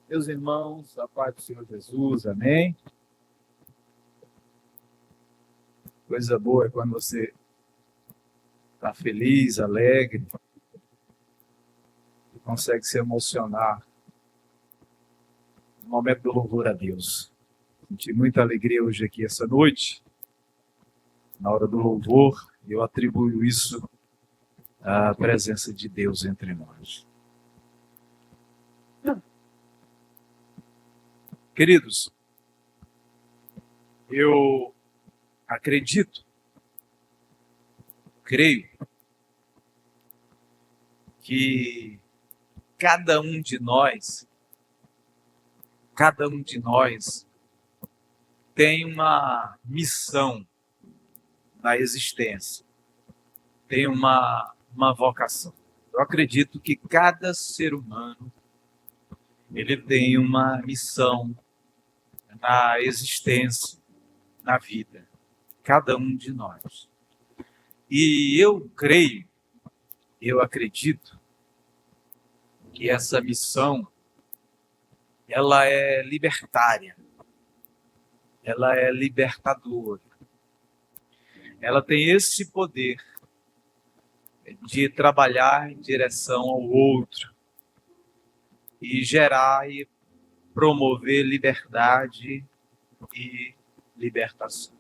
Meus irmãos, a paz do Senhor Jesus, amém? Coisa boa é quando você está feliz, alegre, e consegue se emocionar no momento do louvor a Deus. Senti muita alegria hoje aqui, essa noite, na hora do louvor, e eu atribuo isso à presença de Deus entre nós. Queridos, eu acredito, creio, que cada um de nós tem uma missão na existência, tem uma vocação. Eu acredito que cada ser humano ele tem uma missão na existência, na vida, cada um de nós. E eu creio, eu acredito que essa missão ela é libertária, ela é libertadora. Ela tem esse poder de trabalhar em direção ao outro e gerar e promover liberdade e libertação.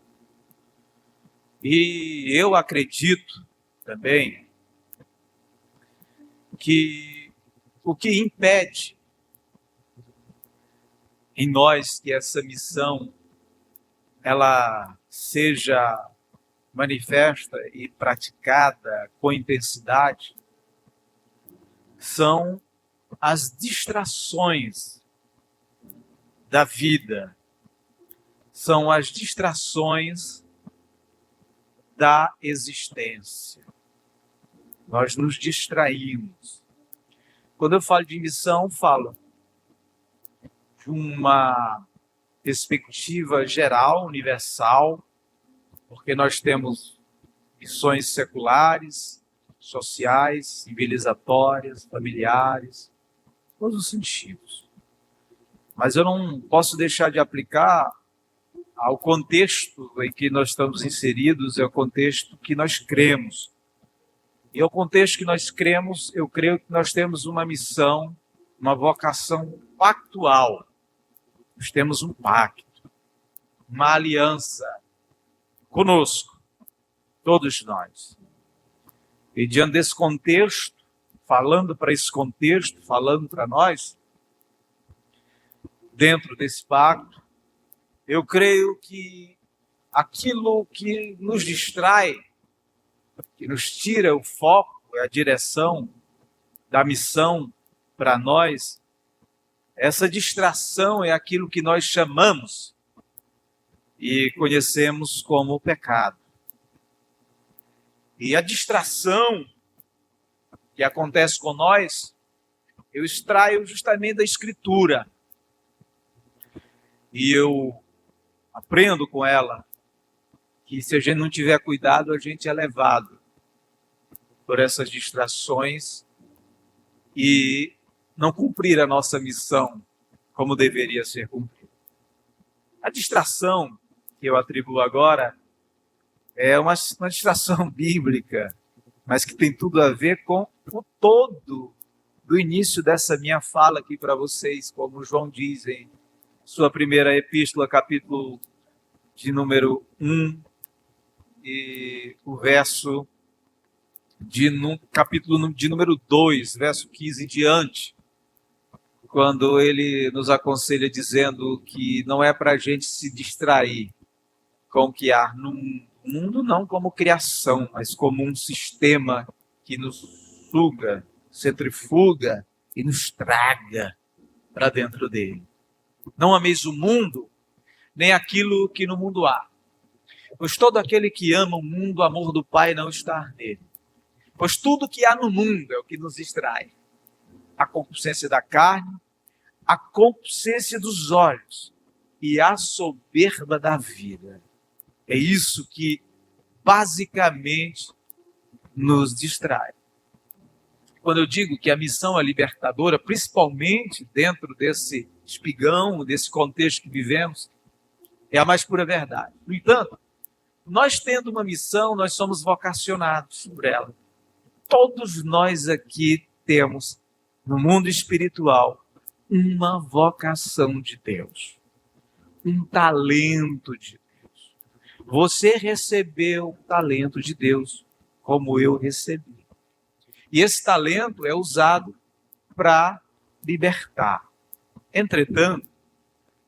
E eu acredito também que o que impede em nós que essa missão ela seja manifesta e praticada com intensidade são as distrações da vida, são as distrações da existência. Nós nos distraímos. Quando eu falo de missão, falo de uma perspectiva geral, universal, porque nós temos missões seculares, sociais, civilizatórias, familiares, todos os sentidos. Mas eu não posso deixar de aplicar ao contexto em que nós estamos inseridos, é o contexto que nós cremos. E ao contexto que nós cremos, eu creio que nós temos uma missão, uma vocação pactual. Nós temos um pacto, uma aliança conosco, todos nós. E diante desse contexto, falando para esse contexto, falando para nós, dentro desse pacto, eu creio que aquilo que nos distrai, que nos tira o foco, a direção da missão para nós, essa distração é aquilo que nós chamamos e conhecemos como pecado. E a distração que acontece com nós, eu extraio justamente da Escritura. E eu aprendo com ela que se a gente não tiver cuidado, a gente é levado por essas distrações e não cumprir a nossa missão como deveria ser cumprida. A distração que eu atribuo agora é uma distração bíblica, mas que tem tudo a ver com o todo do início dessa minha fala aqui para vocês, como João diz em sua primeira epístola, capítulo de número 1, e o verso capítulo de número 2, verso 15 em diante, quando ele nos aconselha dizendo que não é para a gente se distrair com o que há no mundo, não como criação, mas como um sistema que nos suga, centrifuga e nos traga para dentro dele. Não ameis o mundo, nem aquilo que no mundo há. Pois todo aquele que ama o mundo, o amor do Pai não está nele. Pois tudo que há no mundo é o que nos distrai. A concupiscência da carne, a concupiscência dos olhos e a soberba da vida. É isso que basicamente nos distrai. quando eu digo que a missão é libertadora, principalmente dentro desse espigão, desse contexto que vivemos, é a mais pura verdade. No entanto, nós tendo uma missão, nós somos vocacionados por ela. Todos nós aqui temos, no mundo espiritual, uma vocação de Deus, um talento de Deus. Você recebeu o talento de Deus, como eu recebi. E esse talento é usado para libertar. Entretanto,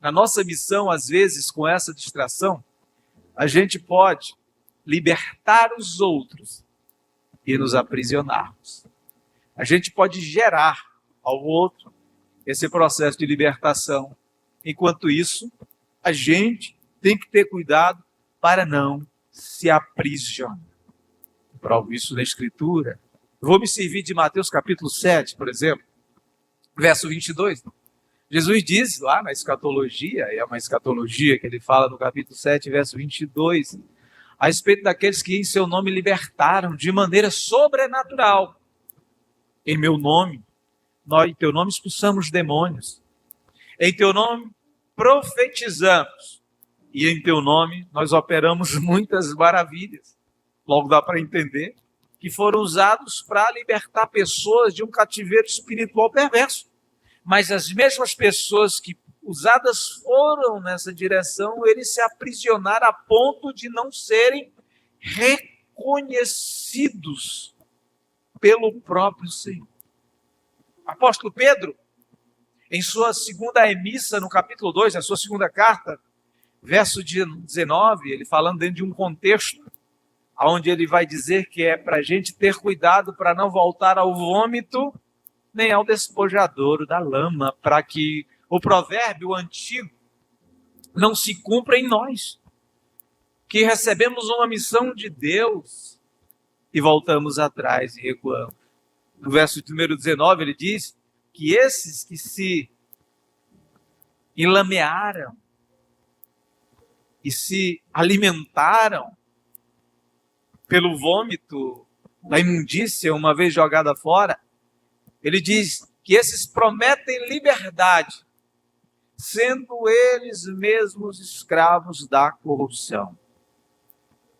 na nossa missão, às vezes, com essa distração, a gente pode libertar os outros e nos aprisionarmos. A gente pode gerar ao outro esse processo de libertação. Enquanto isso, a gente tem que ter cuidado para não se aprisionar. Provo isso na Escritura. Vou me servir de Mateus capítulo 7, por exemplo, verso 22. Jesus diz lá na escatologia, é uma escatologia que ele fala no capítulo 7, verso 22, a respeito daqueles que em seu nome libertaram de maneira sobrenatural. Em meu nome, em teu nome expulsamos demônios. Em teu nome profetizamos. E em teu nome nós operamos muitas maravilhas. Logo dá para entender que foram usados para libertar pessoas de um cativeiro espiritual perverso. Mas as mesmas pessoas que usadas foram nessa direção, eles se aprisionaram a ponto de não serem reconhecidos pelo próprio Senhor. O apóstolo Pedro, em sua segunda emissa, no capítulo 2, na sua segunda carta, verso 19, ele falando dentro de um contexto, onde ele vai dizer que é para a gente ter cuidado para não voltar ao vômito, nem ao despojadouro da lama, para que o provérbio antigo não se cumpra em nós, que recebemos uma missão de Deus e voltamos atrás e recuamos. No verso número 19 ele diz que esses que se enlamearam e se alimentaram pelo vômito da imundícia, uma vez jogada fora, ele diz que esses prometem liberdade, sendo eles mesmos escravos da corrupção.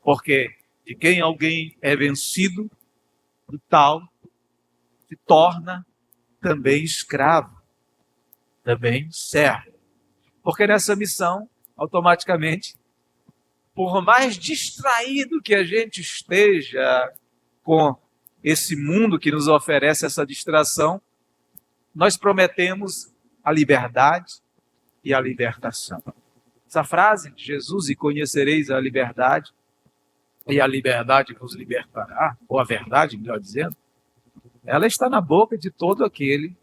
Porque de quem alguém é vencido, do tal se torna também escravo, também servo. Porque nessa missão, automaticamente, por mais distraído que a gente esteja com esse mundo que nos oferece essa distração, nós prometemos a liberdade e a libertação. Essa frase de Jesus, e conhecereis a liberdade, e a liberdade vos libertará, ou a verdade, melhor dizendo, ela está na boca de todo aquele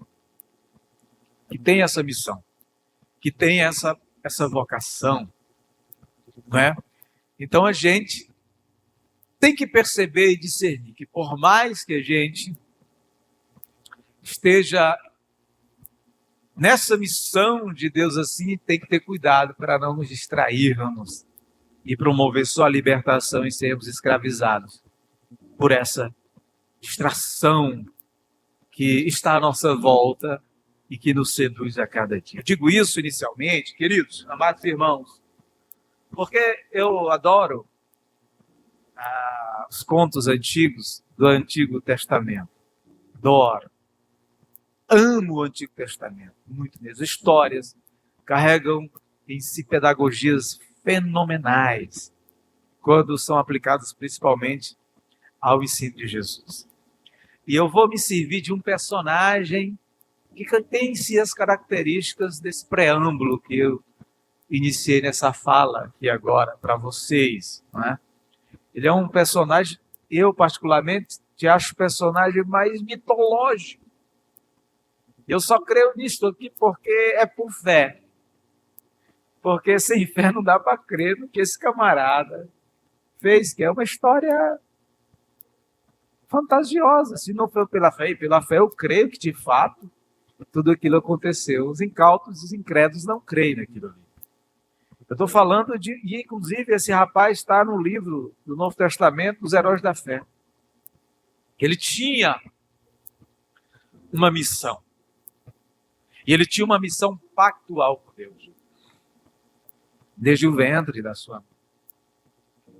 que tem essa missão, que tem essa vocação, não é? Então a gente tem que perceber e discernir que por mais que a gente esteja nessa missão de Deus assim, tem que ter cuidado para não nos distrairmos e promover só a libertação e sermos escravizados por essa distração que está à nossa volta e que nos seduz a cada dia. Eu digo isso inicialmente, queridos, amados irmãos, porque eu adoro os contos antigos do Antigo Testamento. Adoro. Amo o Antigo Testamento, muito mesmo. Histórias carregam em si pedagogias fenomenais, quando são aplicadas principalmente ao ensino de Jesus. E eu vou me servir de um personagem que tem em si as características desse preâmbulo que eu iniciei nessa fala aqui agora para vocês, não é? Ele é um personagem, eu particularmente te acho o personagem mais mitológico. Eu só creio nisso aqui porque é por fé. Porque sem fé não dá para crer no que esse camarada fez, que é uma história fantasiosa. Se não for pela fé eu creio que de fato tudo aquilo aconteceu. Os incautos e os incrédulos não creem naquilo ali. Eu estou falando de, e inclusive esse rapaz está no livro do Novo Testamento dos Heróis da Fé. Ele tinha uma missão. E ele tinha uma missão pactual com Deus, desde o ventre da sua mãe.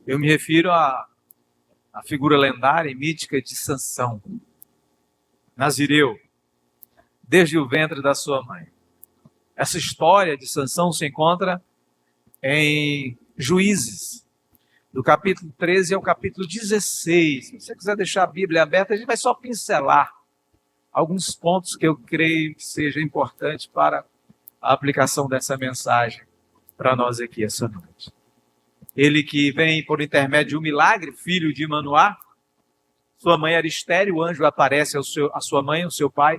Eu me refiro à figura lendária e mítica de Sansão, nazireu, desde o ventre da sua mãe. Essa história de Sansão se encontra em Juízes, do capítulo 13 ao capítulo 16. Se você quiser deixar a Bíblia aberta, a gente vai só pincelar alguns pontos que eu creio que seja importante para a aplicação dessa mensagem para nós aqui essa noite. Ele que vem por intermédio de um milagre, filho de Manoá, sua mãe era estéril, o anjo aparece à sua mãe, ao seu pai,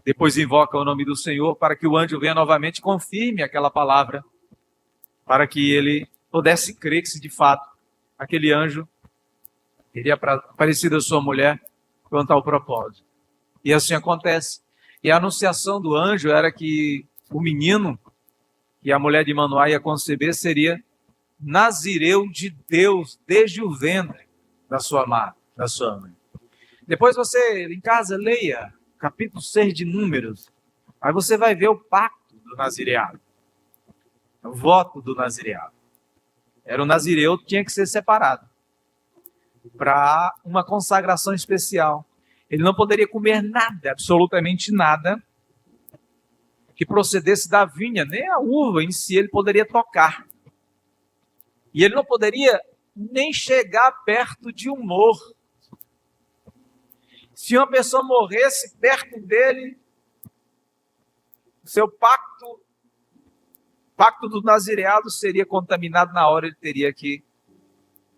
depois invoca o nome do Senhor para que o anjo venha novamente e confirme aquela palavra, para que ele pudesse crer que se de fato aquele anjo teria aparecido à sua mulher com tal propósito. E assim acontece. E a anunciação do anjo era que o menino que a mulher de Manoá ia conceber seria nazireu de Deus desde o ventre da sua mãe. Depois você, em casa, leia capítulo 6 de Números. Aí você vai ver o pacto do nazireado. O voto do nazireado. Era o nazireu que tinha que ser separado para uma consagração especial. Ele não poderia comer nada, absolutamente nada, que procedesse da vinha, nem a uva em si ele poderia tocar. E ele não poderia nem chegar perto de um morro. Se uma pessoa morresse perto dele, o seu pacto do nazireado seria contaminado na hora, ele teria que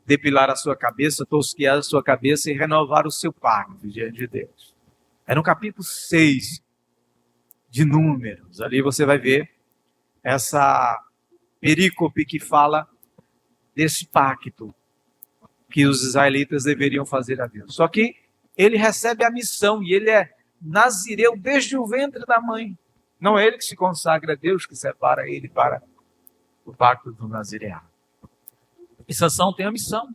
depilar a sua cabeça, tosquiar a sua cabeça e renovar o seu pacto diante de Deus. É no capítulo 6 de Números. Ali você vai ver essa perícope que fala desse pacto que os israelitas deveriam fazer a Deus. Só que ele recebe a missão e ele é nazireu desde o ventre da mãe. Não é ele que se consagra a Deus, que separa ele para o pacto do nazireado. E Sansão tem a missão.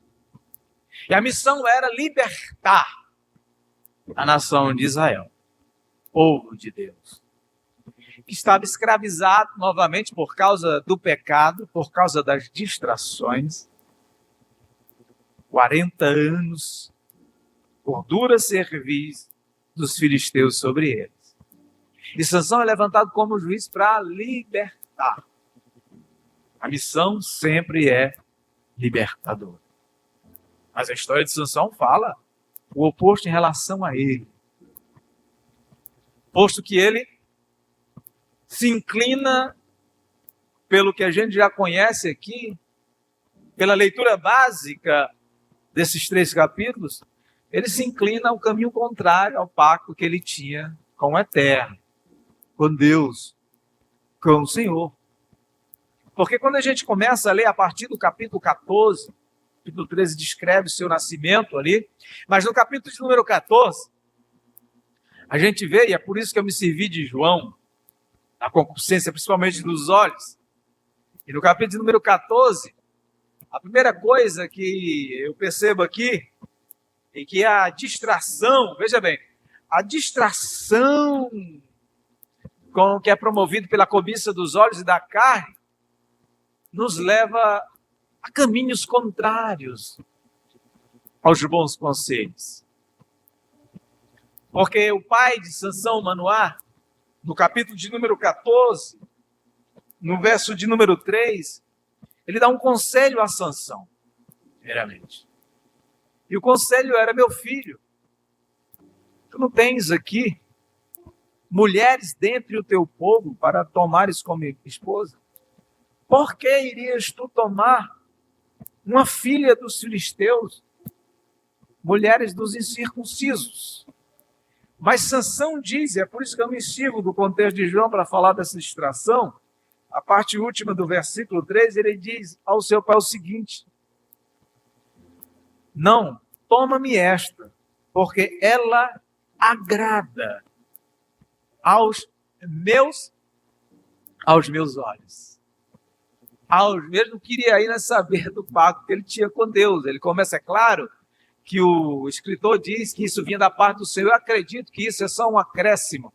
E a missão era libertar a nação de Israel, povo de Deus, que estava escravizado novamente por causa do pecado, por causa das distrações. 40 anos por dura cerviz dos filisteus sobre eles. E Sansão é levantado como juiz para libertar. A missão sempre é libertadora. Mas a história de Sansão fala o oposto em relação a ele. Posto que ele se inclina pelo que a gente já conhece aqui, pela leitura básica desses 3 capítulos, ele se inclina ao caminho contrário ao pacto que ele tinha com o Eterno, com Deus, com o Senhor. Porque quando a gente começa a ler a partir do capítulo 14, capítulo 13 descreve o seu nascimento ali, mas no capítulo de número 14, a gente vê, e é por isso que eu me servi de João, a concupiscência principalmente dos olhos, e no capítulo de número 14, a primeira coisa que eu percebo aqui é que a distração, veja bem, a distração com o que é promovido pela cobiça dos olhos e da carne, nos leva a caminhos contrários aos bons conselhos. Porque o pai de Sansão, Manoá, no capítulo de número 14, no verso de número 3, ele dá um conselho a Sansão, primeiramente. E o conselho era: meu filho, tu não tens aqui mulheres dentre o teu povo para tomares como esposa? Por que irias tu tomar uma filha dos filisteus, mulheres dos incircuncisos? Mas Sansão diz, e é por isso que eu me sirvo do contexto de João para falar dessa distração, a parte última do versículo 3, ele diz ao seu pai o seguinte: não, toma-me esta, porque ela agrada aos meus olhos. Ele não queria ainda saber do pacto que ele tinha com Deus. Ele começa, é claro, que o escritor diz que isso vinha da parte do Senhor. Eu acredito que isso é só um acréscimo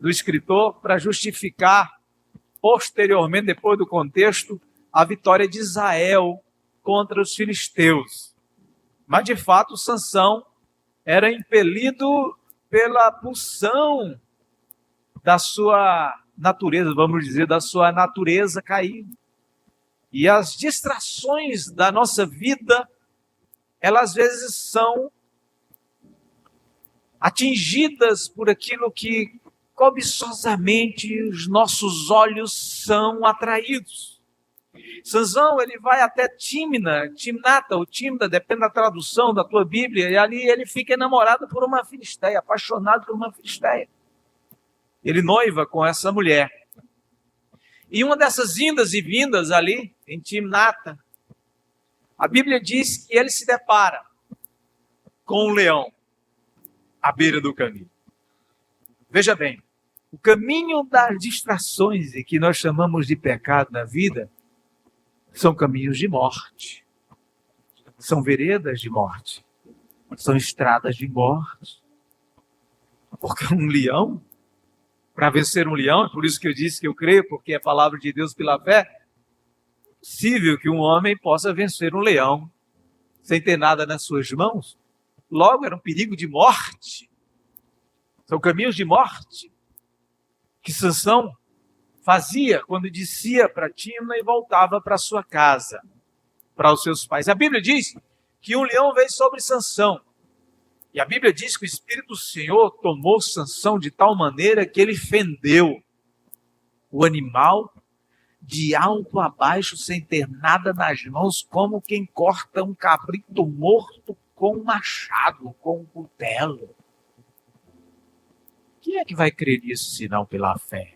do escritor para justificar posteriormente, depois do contexto, a vitória de Israel contra os filisteus. Mas, de fato, Sansão era impelido pela pulsão da sua natureza, vamos dizer, da sua natureza caída. E as distrações da nossa vida, elas às vezes são atingidas por aquilo que cobiçosamente os nossos olhos são atraídos. Sansão, ele vai até Timnata, ou Timna, depende da tradução da tua Bíblia, e ali ele fica enamorado por uma filisteia, apaixonado por uma filisteia. Ele noiva com essa mulher. E uma dessas indas e vindas ali, em Timnata, a Bíblia diz que ele se depara com um leão à beira do caminho. Veja bem, o caminho das distrações e que nós chamamos de pecado na vida são caminhos de morte, são veredas de morte, são estradas de morte. Porque um leão, para vencer um leão, é por isso que eu disse que eu creio, porque é a palavra de Deus pela fé, é possível que um homem possa vencer um leão sem ter nada nas suas mãos. Logo, era um perigo de morte. São caminhos de morte que Sansão fazia quando descia para Timna e voltava para sua casa, para os seus pais. A Bíblia diz que um leão veio sobre Sansão. E a Bíblia diz que o Espírito do Senhor tomou Sansão de tal maneira que ele fendeu o animal de alto a baixo, sem ter nada nas mãos, como quem corta um cabrito morto com um machado, com um cutelo. Quem é que vai crer nisso, senão pela fé?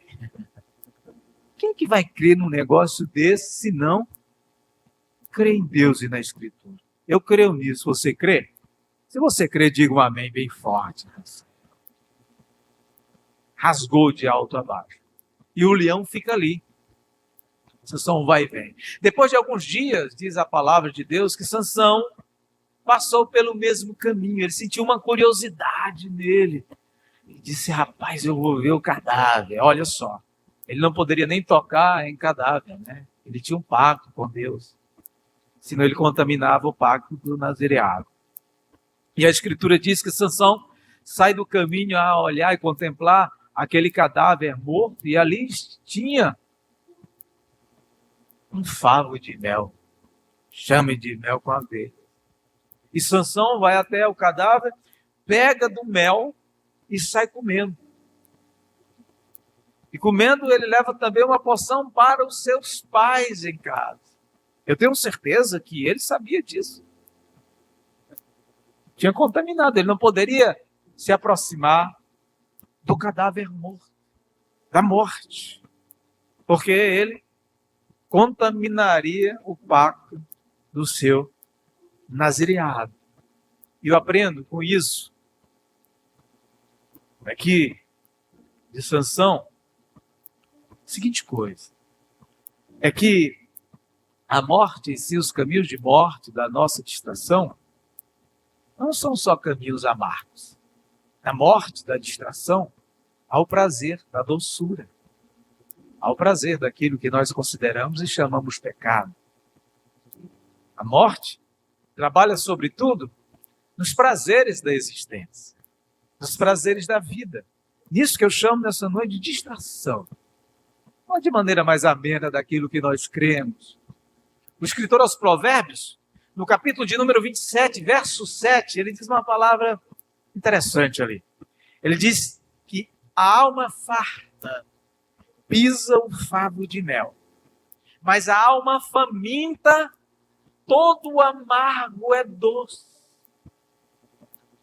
Quem é que vai crer num negócio desse, senão crer em Deus e na Escritura? Eu creio nisso, você crê? Se você crê, diga um amém bem forte. Rasgou de alto a baixo. E o leão fica ali. Sansão vai e vem. Depois de alguns dias, diz a palavra de Deus, que Sansão passou pelo mesmo caminho. Ele sentiu uma curiosidade nele. Ele disse, rapaz, eu vou ver o cadáver. Olha só. Ele não poderia nem tocar em cadáver, né? Ele tinha um pacto com Deus. Senão ele contaminava o pacto do nazireado. E a Escritura diz que Sansão sai do caminho a olhar e contemplar aquele cadáver morto. E ali tinha um favo de mel. Chame de mel com abelha. E Sansão vai até o cadáver, pega do mel e sai comendo. E comendo, ele leva também uma porção para os seus pais em casa. Eu tenho certeza que ele sabia disso. Tinha contaminado, ele não poderia se aproximar do cadáver morto, da morte, porque ele contaminaria o pacto do seu nazireado. E eu aprendo com isso, aqui de Sansão, a seguinte coisa, é que a morte em si, os caminhos de morte da nossa distração, não são só caminhos amargos. Na morte da distração, há o prazer da doçura, há o prazer daquilo que nós consideramos e chamamos pecado. A morte trabalha, sobretudo, nos prazeres da existência, nos prazeres da vida. Nisso que eu chamo nessa noite de distração. Não de maneira mais amena daquilo que nós cremos. O escritor aos Provérbios, no capítulo de número 27, verso 7, ele diz uma palavra interessante ali. Ele diz que a alma farta pisa o favo de mel, mas a alma faminta, todo o amargo é doce.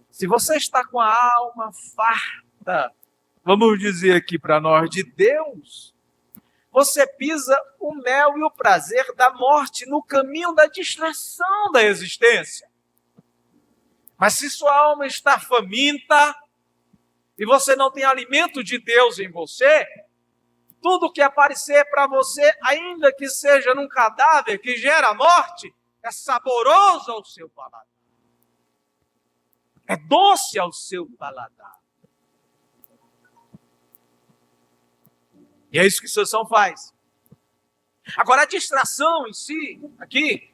Se você está com a alma farta, vamos dizer aqui para nós, de Deus, você pisa o mel e o prazer da morte no caminho da distração da existência. Mas se sua alma está faminta e você não tem alimento de Deus em você, tudo que aparecer para você, ainda que seja num cadáver que gera morte, é saboroso ao seu paladar. é doce ao seu paladar. E é isso que Sansão faz. Agora, a distração em si, aqui,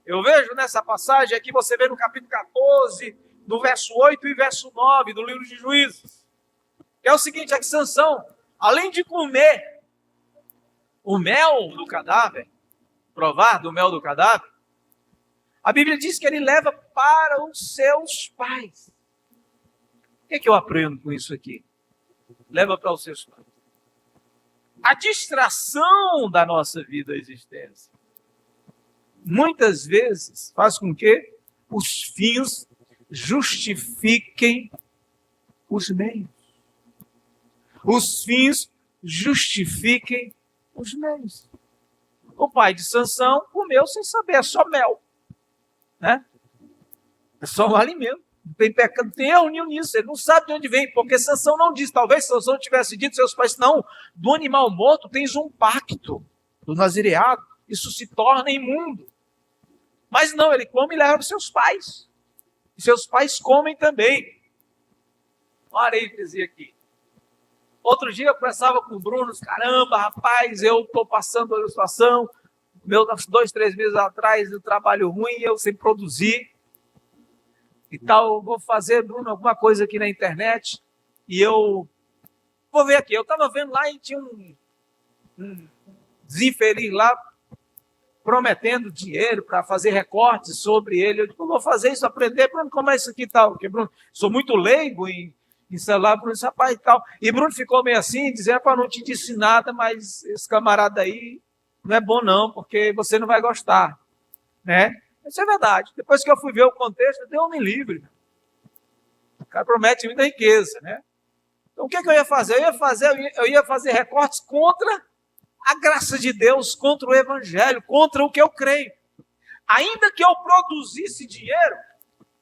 eu vejo nessa passagem aqui, você vê no capítulo 14, no verso 8 e verso 9 do livro de Juízes, que é o seguinte, é que Sansão, além de comer o mel do cadáver, provar do mel do cadáver, a Bíblia diz que ele leva para os seus pais. O que é que eu aprendo com isso aqui? Leva para os seus pais. A distração da nossa vida à existência muitas vezes faz com que os fins justifiquem os meios. Os fins justifiquem os meios. O pai de Sansão comeu sem saber, é só mel, né? É só um alimento. Não tem pecado, não tem erro nenhum nisso. Ele não sabe de onde vem, porque Sansão não diz. Talvez Sansão tivesse dito aos seus pais, não, do animal morto tens um pacto do nazireado. Isso se torna imundo. Mas não, ele come e leva para os seus pais. E seus pais comem também. Olha aí, dizia aqui. Outro dia eu conversava com o Bruno, caramba, rapaz, eu estou passando por uma situação, 2, 3 meses atrás, eu trabalho ruim, eu sem produzir. E tal, vou fazer, Bruno, alguma coisa aqui na internet, e eu vou ver aqui. Eu estava vendo lá e tinha um desinfeliz lá, prometendo dinheiro para fazer recortes sobre ele. Eu digo, eu vou fazer isso, aprender, Bruno, como é isso aqui e tal? Porque, Bruno, sou muito leigo em celular, Bruno, rapaz e tal. E Bruno ficou meio assim, dizendo, para não te disse nada, mas esse camarada aí não é bom não, porque você não vai gostar, né? Isso é verdade. Depois que eu fui ver o contexto, Deus me livre. O cara promete muita riqueza, né? Então, o que eu ia fazer? Eu ia fazer recortes contra a graça de Deus, contra o evangelho, contra o que eu creio. Ainda que eu produzisse dinheiro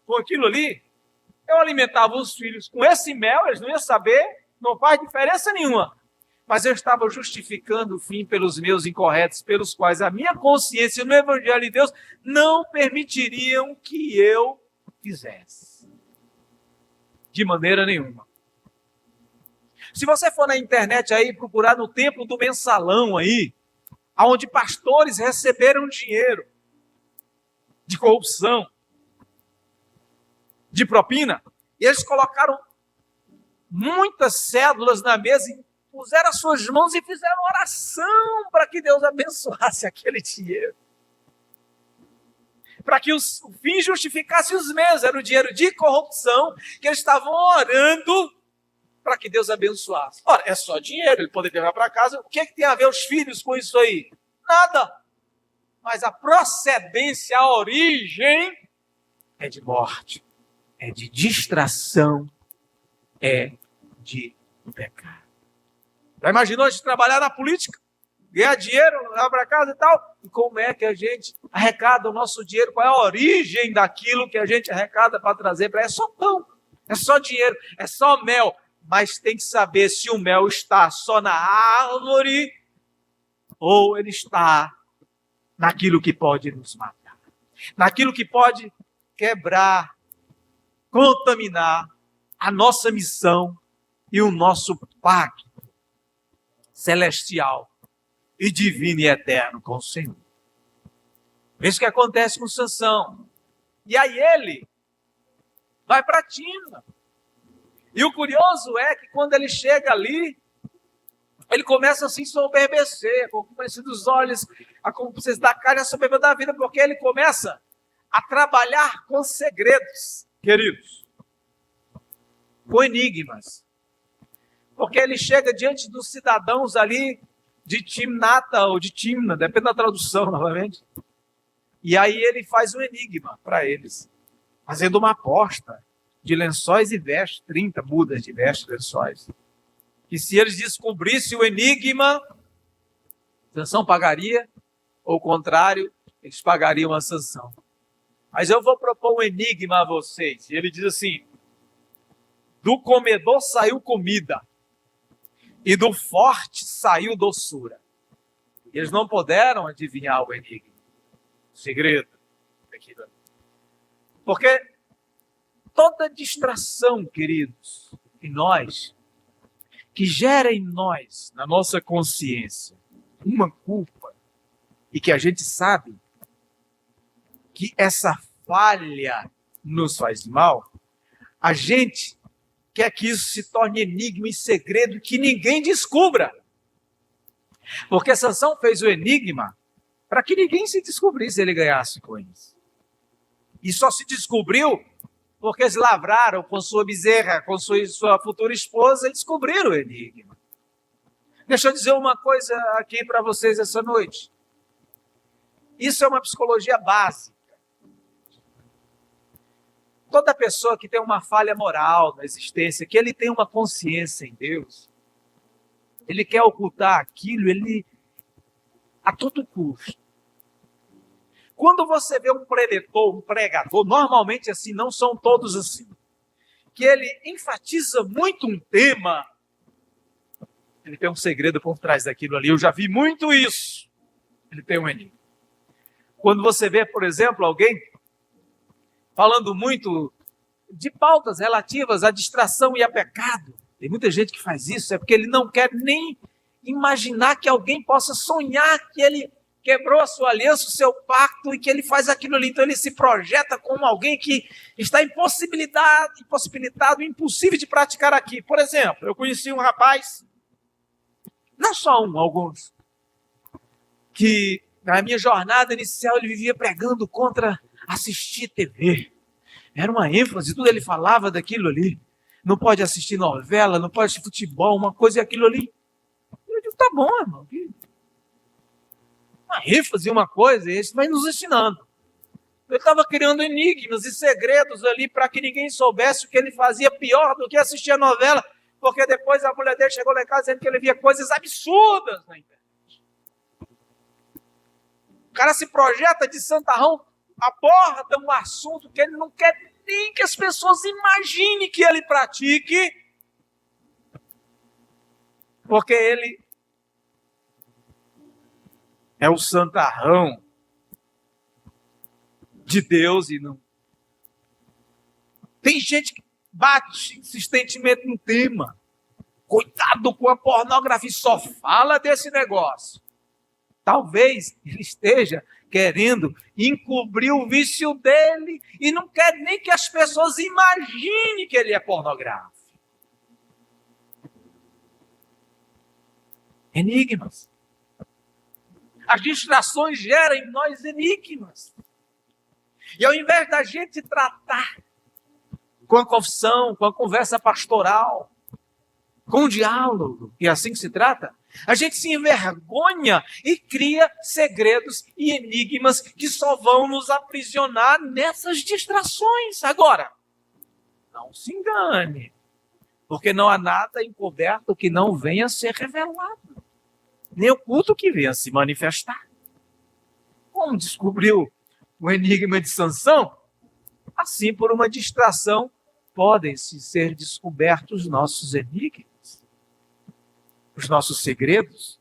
com aquilo ali, eu alimentava os filhos com esse mel, eles não iam saber, não faz diferença nenhuma. Mas eu estava justificando o fim pelos meus incorretos, pelos quais a minha consciência no Evangelho de Deus não permitiriam que eu fizesse. De maneira nenhuma. Se você for na internet aí, procurar no templo do mensalão aí, onde pastores receberam dinheiro de corrupção, de propina, e eles colocaram muitas cédulas na mesa e puseram as suas mãos e fizeram oração para que Deus abençoasse aquele dinheiro. Para que o fim justificasse os meios. Era o dinheiro de corrupção que eles estavam orando para que Deus abençoasse. Ora, é só dinheiro, ele poderia levar para casa. O que é que tem a ver os filhos com isso aí? Nada. Mas a procedência, a origem é de morte, é de distração, é de pecado. Já imaginou a gente trabalhar na política, ganhar dinheiro, levar para casa e tal? E como é que a gente arrecada o nosso dinheiro? Qual é a origem daquilo que a gente arrecada para trazer para? É só pão, é só dinheiro, é só mel. Mas tem que saber se o mel está só na árvore ou ele está naquilo que pode nos matar, naquilo que pode quebrar, contaminar a nossa missão e o nosso pacto celestial e divino e eterno com o Senhor. Isso que acontece com Sansão. E aí ele vai para Timna. E o curioso é que quando ele chega ali, ele começa assim a se ensoberbecer, com o compreensão dos olhos, a consciência da carne, a soberba da vida, porque ele começa a trabalhar com segredos, queridos, com enigmas. Porque ele chega diante dos cidadãos ali de Timnata ou de Timna, depende da tradução novamente. E aí ele faz um enigma para eles, fazendo uma aposta de lençóis e vestes, 30 mudas de vestes e lençóis. Que se eles descobrissem o enigma, Sansão pagaria, ou o contrário, eles pagariam a Sansão. Mas eu vou propor um enigma a vocês. E ele diz assim: do comedor saiu comida, e do forte saiu doçura. E eles não puderam adivinhar o enigma, o segredo. Porque Toda distração, queridos, em nós, que gera em nós, na nossa consciência, uma culpa, e que a gente sabe que essa falha nos faz mal, a gente quer que isso se torne enigma e segredo que ninguém descubra. Porque Sansão fez o enigma para que ninguém se descobrisse, ele ganhasse com isso. E só se descobriu porque eles lavraram com sua bezerra, com sua futura esposa, e descobriram o enigma. Deixa eu dizer uma coisa aqui para vocês essa noite. Isso é uma psicologia básica. Toda pessoa que tem uma falha moral na existência, que ele tem uma consciência em Deus, ele quer ocultar aquilo, ele a todo custo. Quando você vê um preletor, um pregador, normalmente assim, não são todos assim, que ele enfatiza muito um tema, ele tem um segredo por trás daquilo ali. Eu já vi muito isso. Ele tem um enigma. Quando você vê, por exemplo, alguém falando muito de pautas relativas à distração e a pecado, tem muita gente que faz isso, é porque ele não quer nem imaginar que alguém possa sonhar que ele quebrou a sua aliança, o seu pacto, e que ele faz aquilo ali. Então ele se projeta como alguém que está impossibilitado, impossível de praticar aqui. Por exemplo, eu conheci um rapaz, não só um, alguns, que na minha jornada inicial ele vivia pregando contra assistir TV. Era uma ênfase, tudo ele falava daquilo ali. Não pode assistir novela, não pode assistir futebol, uma coisa e aquilo ali. Eu digo, tá bom, irmão. Uma ênfase, uma coisa, esse vai nos ensinando. Ele estava criando enigmas e segredos ali para que ninguém soubesse o que ele fazia pior do que assistir a novela, porque depois a mulher dele chegou lá em casa dizendo que ele via coisas absurdas na internet. O cara se projeta de santarrão, aborda um assunto que ele não quer nem que as pessoas imaginem que ele pratique, porque ele é o santarrão de Deus e não. Tem gente que bate insistentemente no tema. Cuidado com a pornografia, só fala desse negócio. Talvez ele esteja querendo encobrir o vício dele e não quer nem que as pessoas imaginem que ele é pornográfico. Enigmas. As distrações geram em nós enigmas. E ao invés da gente tratar com a confissão, com a conversa pastoral, com o diálogo, e é assim que se trata, a gente se envergonha e cria segredos e enigmas que só vão nos aprisionar nessas distrações. Agora, não se engane, porque não há nada encoberto que não venha a ser revelado, nem oculto que venha a se manifestar. Como descobriu o enigma de Sansão? Assim, por uma distração, podem-se ser descobertos nossos enigmas, os nossos segredos,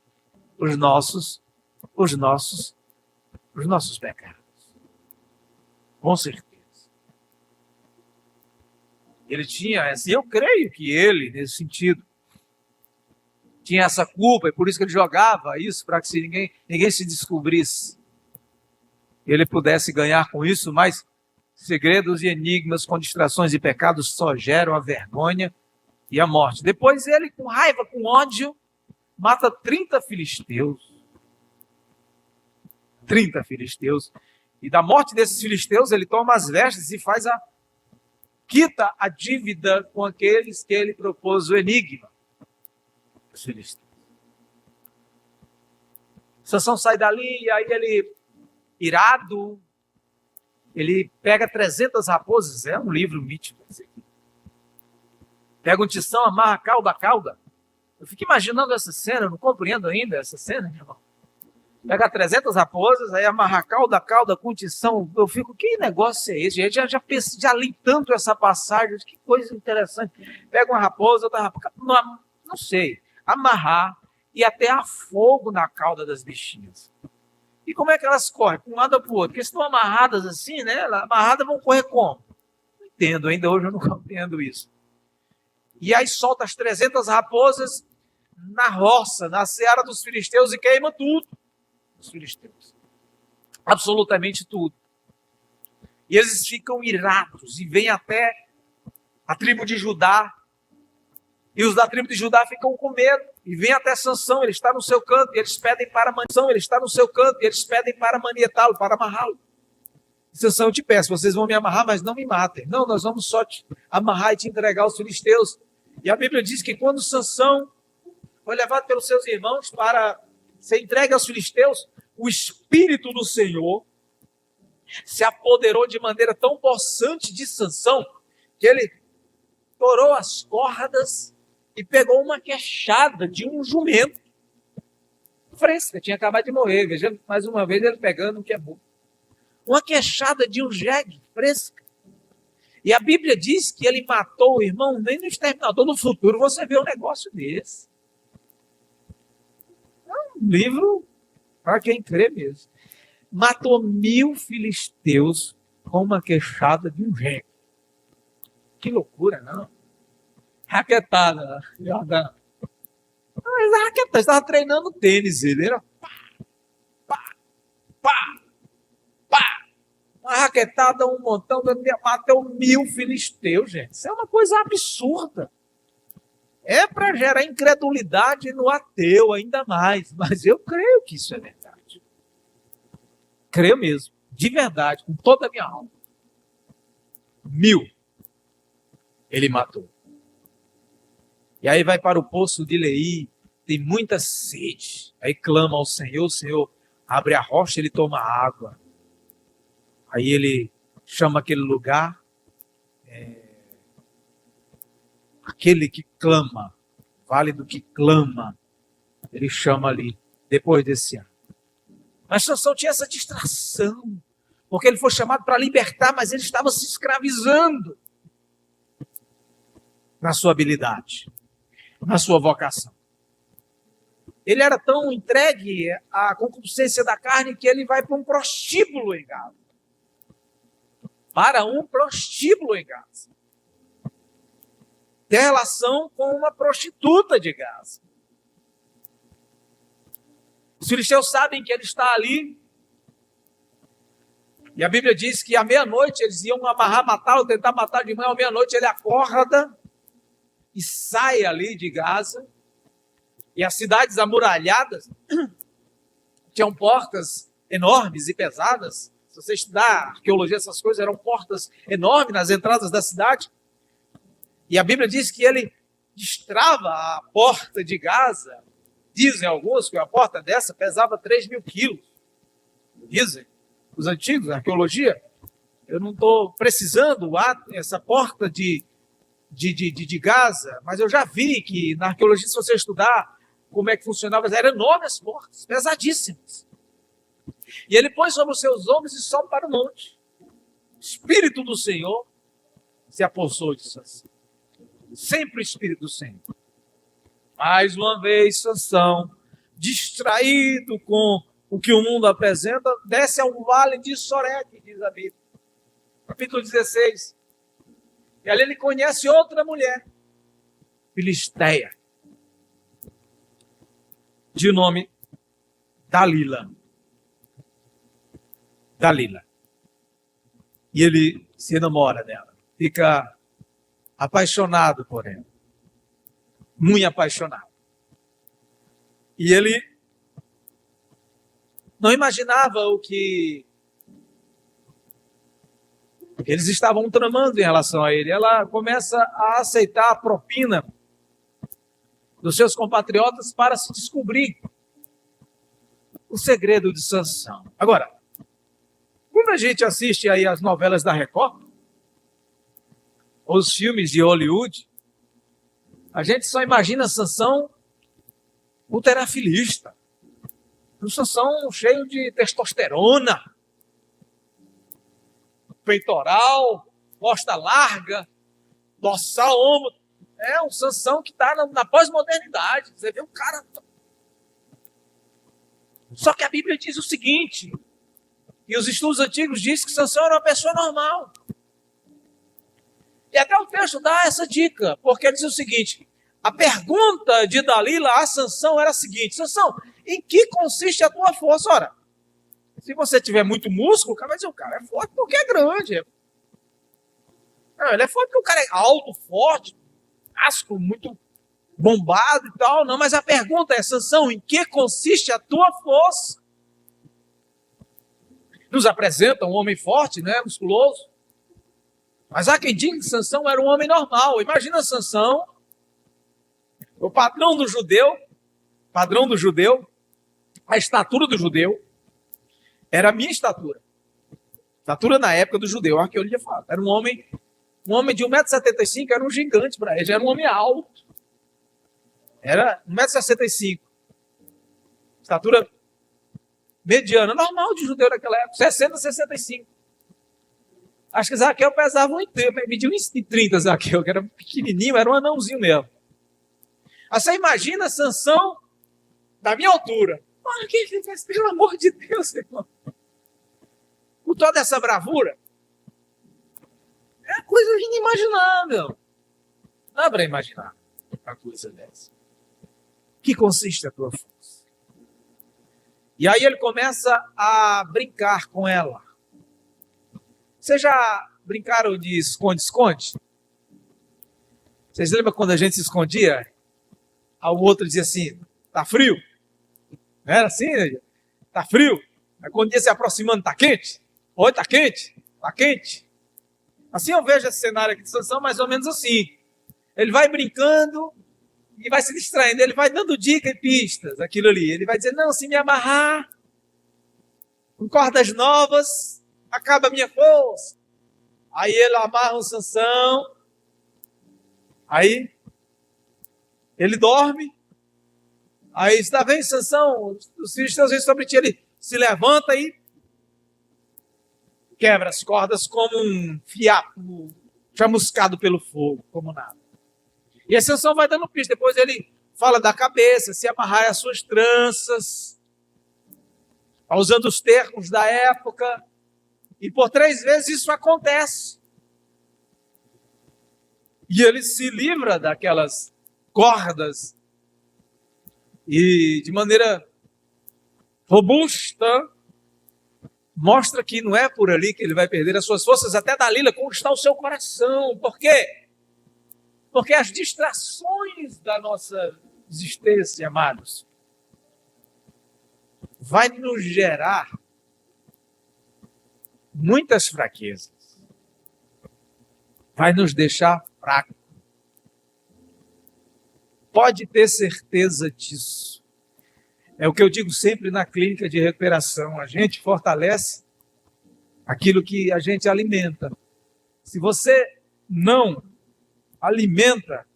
os nossos pecados. Com certeza. Ele tinha essa, e eu creio que ele, nesse sentido, tinha essa culpa, e por isso que ele jogava isso, para que ninguém se descobrisse, ele pudesse ganhar com isso, mas segredos e enigmas com distrações e pecados só geram a vergonha e a morte. Depois ele, com raiva, com ódio, mata 30 filisteus. 30 filisteus. E da morte desses filisteus, ele toma as vestes e quita a dívida com aqueles que ele propôs o enigma. Os filisteus. Sansão sai dali, e aí ele, irado, ele pega 300 raposas, é um livro mítico. Pega um tição, amarra a cauda. Eu fico imaginando essa cena, eu não compreendo ainda essa cena, meu irmão. Pega 300 raposas, aí amarra a cauda com tição. Eu fico, que negócio é esse? Já li tanto essa passagem, que coisa interessante. Pega uma raposa, outra raposa, não sei, amarrar e até a fogo na cauda das bichinhas. E como é que elas correm? Para um lado ou para o outro? Porque estão amarradas assim, né? Amarradas vão correr como? Não entendo, ainda hoje eu não compreendo isso. E aí solta as 300 raposas na roça, na seara dos filisteus e queima tudo. Os filisteus. Absolutamente tudo. E eles ficam irados e vêm até a tribo de Judá. E os da tribo de Judá ficam com medo. E vêm até Sansão, ele está no seu canto. E eles pedem para Sansão, ele está no seu canto. E eles pedem para manietá-lo, para amarrá-lo. E Sansão, eu te peço, vocês vão me amarrar, mas não me matem. Não, nós vamos só te amarrar e te entregar aos filisteus. E a Bíblia diz que quando Sansão foi levado pelos seus irmãos para ser entregue aos filisteus, o Espírito do Senhor se apoderou de maneira tão possante de Sansão, que ele torou as cordas e pegou uma queixada de um jumento fresca, tinha acabado de morrer. Veja mais uma vez ele pegando o que é bom. Uma queixada de um jegue fresca. E a Bíblia diz que ele matou o irmão nem no Exterminador. No futuro você vê um negócio desse. É um livro para quem crê mesmo. Matou 1000 filisteus com uma queixada de um jegue. Que loucura, não? Raquetada, Jordão. Mas a raquetada, estava treinando tênis, ele era pá, pá, pá, pá. Uma raquetada, um montão, matou 1000 filisteus, gente. Isso é uma coisa absurda. É para gerar incredulidade no ateu ainda mais, mas eu creio que isso é verdade. Creio mesmo, de verdade, com toda a minha alma. 1000 ele matou. E aí vai para o poço de Leí, tem muita sede. Aí clama ao Senhor, o Senhor abre a rocha, ele toma água. Aí ele chama aquele lugar, aquele que clama, vale do que clama, ele chama ali, depois desse ano. Mas Sansão tinha essa distração, porque ele foi chamado para libertar, mas ele estava se escravizando na sua habilidade, na sua vocação. Ele era tão entregue à concupiscência da carne que ele vai para um prostíbulo em Gaza. Para um prostíbulo em Gaza. Tem relação com uma prostituta de Gaza. Os filisteus sabem que ele está ali. E a Bíblia diz que à meia-noite eles iam amarrar, matá-lo, tentar matar de manhã. À meia-noite ele acorda e sai ali de Gaza. E as cidades amuralhadas tinham portas enormes e pesadas. Se você estudar arqueologia, essas coisas, eram portas enormes nas entradas da cidade. E a Bíblia diz que ele destrava a porta de Gaza. Dizem alguns que a porta dessa pesava 3.000 quilos. Dizem os antigos, a arqueologia. Eu não estou precisando essa porta de Gaza, mas eu já vi que na arqueologia, se você estudar como é que funcionava, eram enormes portas, pesadíssimas. E ele põe sobre os seus ombros e sobe para o monte. O Espírito do Senhor se apossou de Sansão. Sempre o Espírito do Senhor. Mais uma vez, Sansão, distraído com o que o mundo apresenta, desce ao vale de Soreque, diz a Bíblia. Capítulo 16. E ali ele conhece outra mulher, filisteia, de nome Dalila. E ele se enamora dela, fica apaixonado por ela, muito apaixonado. E ele não imaginava o que eles estavam tramando em relação a ele. Ela começa a aceitar a propina dos seus compatriotas para se descobrir o segredo de Sansão. Agora, quando a gente assiste aí as novelas da Record, os filmes de Hollywood, a gente só imagina Sansão ultrafilista. Um Sansão cheio de testosterona, peitoral, costa larga, dorsal, ombro. É um Sansão que está na pós-modernidade. Você vê um cara... Só que a Bíblia diz o seguinte, e os estudos antigos dizem que Sansão era uma pessoa normal. E até o texto dá essa dica, porque ele diz o seguinte: a pergunta de Dalila a Sansão era a seguinte: Sansão, em que consiste a tua força? Ora, se você tiver muito músculo, o cara vai dizer, o cara é forte porque é grande. Não, ele é forte porque o cara é alto, forte, casco, muito bombado e tal. Não, mas a pergunta é, Sansão, em que consiste a tua força? Nos apresenta um homem forte, né, musculoso. Mas há quem diga que Sansão era um homem normal. Imagina Sansão, o padrão do judeu, a estatura do judeu, era a minha estatura. Estatura na época do judeu, a arqueologia fala. Era um homem de 1,75 m, era um gigante para ele, já era um homem alto. Era 1,65 m. Estatura mediana, normal de judeu naquela época, 60, 65. Acho que Zaqueu pesava 1,30, media 1,30 Zaqueu, que era pequenininho, era um anãozinho mesmo. Aí você imagina Sansão da minha altura. Mano, que ele faz, pelo amor de Deus, irmão. Com toda essa bravura, é coisa inimaginável. Não dá para imaginar uma coisa dessa. Que consiste a tua força? E aí ele começa a brincar com ela. Vocês já brincaram de esconde-esconde? Vocês lembram quando a gente se escondia? Aí o outro dizia assim, tá frio? Não era assim? Né? Tá frio? Aí quando ia se aproximando, tá quente? Oi, tá quente? Tá quente? Assim eu vejo esse cenário aqui de Sansão mais ou menos assim. Ele vai brincando e vai se distraindo. Ele vai dando dicas e pistas, aquilo ali. Ele vai dizer, não, se me amarrar com cordas novas, acaba a minha força. Aí ele amarra o Sansão. Aí ele dorme. Aí está vendo, Sansão, os filhos teus vezes sobre ti. Ele se levanta e quebra as cordas como um fiapo chamuscado pelo fogo, como nada. E a Sansão vai dando pista. Depois ele fala da cabeça, se amarrar as suas tranças, usando os termos da época. E por 3 vezes isso acontece. E ele se livra daquelas cordas e de maneira robusta mostra que não é por ali que ele vai perder as suas forças, até Dalila conquistar o seu coração. Por quê? Porque as distrações da nossa existência, amados, vai nos gerar muitas fraquezas. Vai nos deixar fracos. Pode ter certeza disso. É o que eu digo sempre na clínica de recuperação. A gente fortalece aquilo que a gente alimenta. Se você não alimenta